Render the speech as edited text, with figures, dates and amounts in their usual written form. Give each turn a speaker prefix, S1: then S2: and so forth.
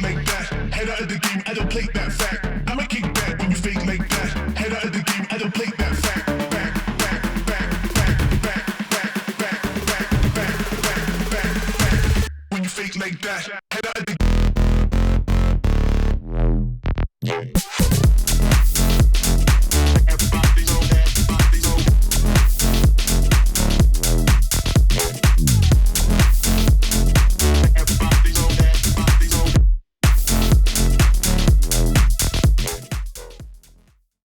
S1: like that. Head out of the game, I don't play that fact. I'ma kick back when you fake like that. Head out of the game, I don't play that fact. Back, back, back, back, back, back, back, back, back, back, back, back. When you fake like that. Head out of the